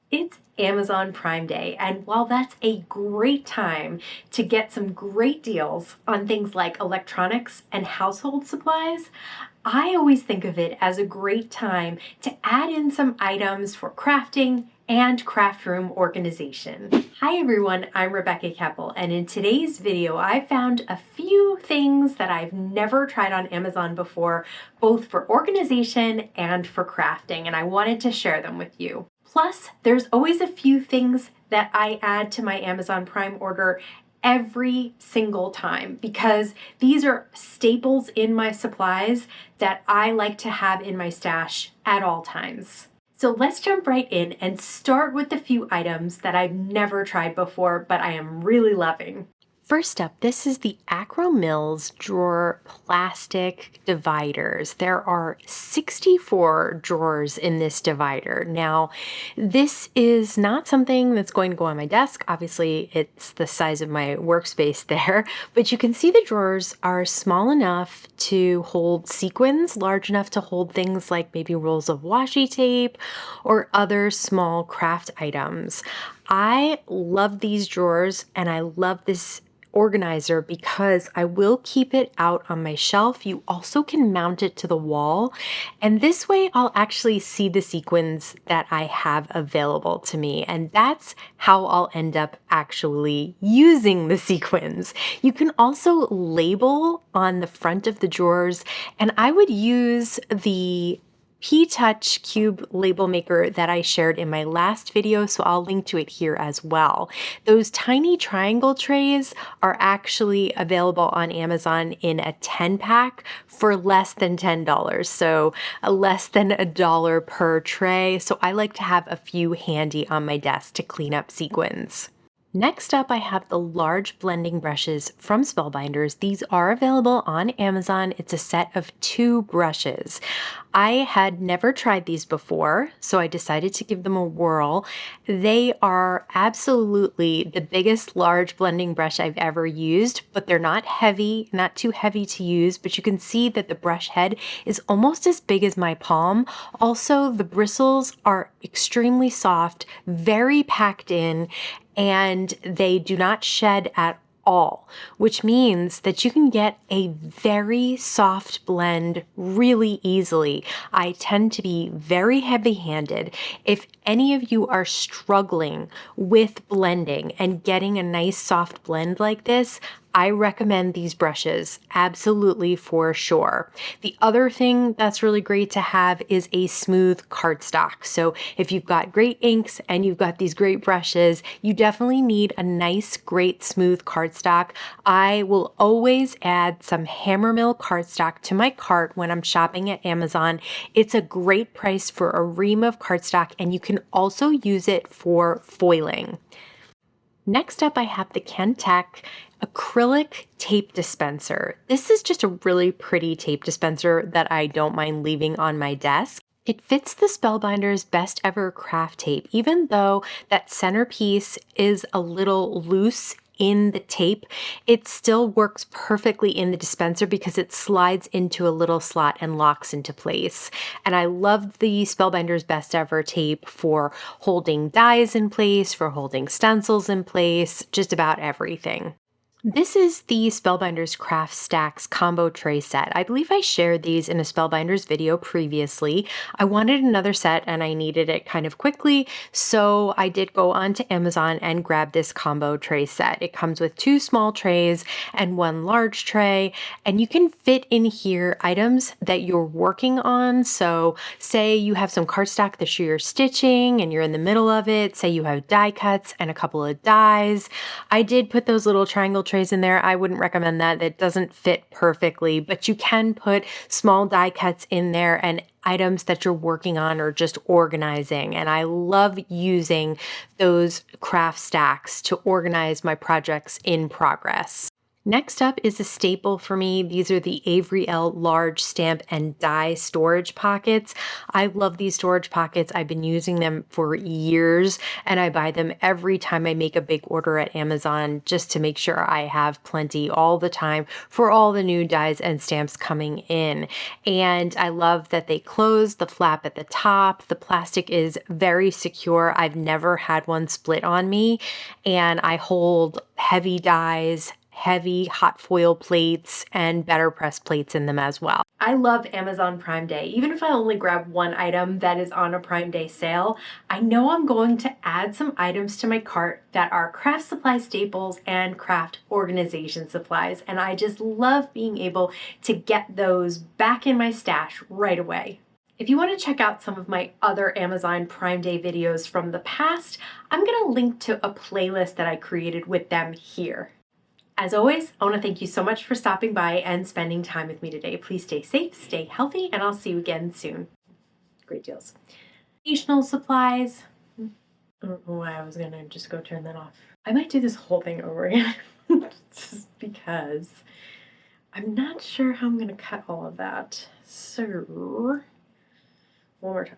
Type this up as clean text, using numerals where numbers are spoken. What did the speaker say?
It's Amazon Prime Day, and while that's a great time to get some great deals on things like electronics and household supplies, I always think of it as a great time to add in some items for crafting and craft room organization. Hi everyone, I'm Rebecca Keppel, and in today's video I found a few things that I've never tried on Amazon before, both for organization and for crafting, and I wanted to share them with you. Plus, there's always a few things that I add to my Amazon Prime order every single time because these are staples in my supplies that I like to have in my stash at all times. So let's jump right in and start with the few items that I've never tried before, but I am really loving. First up, this is the Acrylic drawer plastic dividers. There are 64 drawers in this divider. Now, this is not something that's going to go on my desk. Obviously, it's the size of my workspace there, but you can see the drawers are small enough to hold sequins, large enough to hold things like maybe rolls of washi tape or other small craft items. I love these drawers and I love this organizer because I will keep it out on my shelf. You also can mount it to the wall, and this way I'll actually see the sequins that I have available to me, and that's how I'll end up actually using the sequins. You can also label on the front of the drawers, and I would use the P-Touch Cube label maker that I shared in my last video, so I'll link to it here as well. Those tiny triangle trays are actually available on Amazon in a 10-pack for less than $10, so less than $1 per tray. So I like to have a few handy on my desk to clean up sequins. Next up, I have the large blending brushes from Spellbinders. These are available on Amazon. It's a set of 2 brushes. I had never tried these before, so I decided to give them a whirl. They are absolutely the biggest large blending brush I've ever used, but they're not heavy, not too heavy to use, but you can see that the brush head is almost as big as my palm. Also, the bristles are extremely soft, very packed in, and they do not shed at all, which means that you can get a very soft blend really easily. I tend to be very heavy-handed. If any of you are struggling with blending and getting a nice soft blend like this, I recommend these brushes, absolutely for sure. The other thing that's really great to have is a smooth cardstock. So if you've got great inks and you've got these great brushes, you definitely need a nice, great smooth cardstock. I will always add some Hammermill cardstock to my cart when I'm shopping at Amazon. It's a great price for a ream of cardstock, and you can also use it for foiling. Next up, I have the Kentuck Acrylic tape dispenser. This is just a really pretty tape dispenser that I don't mind leaving on my desk. It fits the Spellbinder's best ever craft tape, even though that centerpiece is a little loose in the tape. It still works perfectly in the dispenser because it slides into a little slot and locks into place. And I love the Spellbinder's best ever tape for holding dies in place, for holding stencils in place, just about everything. This is the Spellbinders Craft Stacks combo tray set. I believe I shared these in a Spellbinders video previously. I wanted another set and I needed it kind of quickly, so I did go onto Amazon and grab this combo tray set. It comes with 2 small trays and 1 large tray, and you can fit in here items that you're working on. So say you have some cardstock that you're stitching and you're in the middle of it. Say you have die cuts and a couple of dies. I did put those little triangle trays in there. I wouldn't recommend that. It doesn't fit perfectly, but you can put small die cuts in there and items that you're working on or just organizing. And I love using those craft stacks to organize my projects in progress. Next up is a staple for me. These are the Avery L large stamp and die storage pockets. I love these storage pockets. I've been using them for years and I buy them every time I make a big order at Amazon just to make sure I have plenty all the time for all the new dies and stamps coming in. And I love that they close the flap at the top. The plastic is very secure. I've never had one split on me, and I hold heavy dies, heavy hot foil plates, and better press plates in them as well. I love Amazon Prime Day. Even if I only grab one item that is on a Prime Day sale, I know I'm going to add some items to my cart that are craft supply staples and craft organization supplies, and I just love being able to get those back in my stash right away. If you want to check out some of my other Amazon Prime Day videos from the past, I'm going to link to a playlist that I created with them here. As always, I want to thank you so much for stopping by and spending time with me today. Please stay safe, stay healthy, and I'll see you again soon. Great deals. Educational supplies. I don't know why I was going to just go turn that off. I might do this whole thing over again just because I'm not sure how I'm going to cut all of that. So, one more time.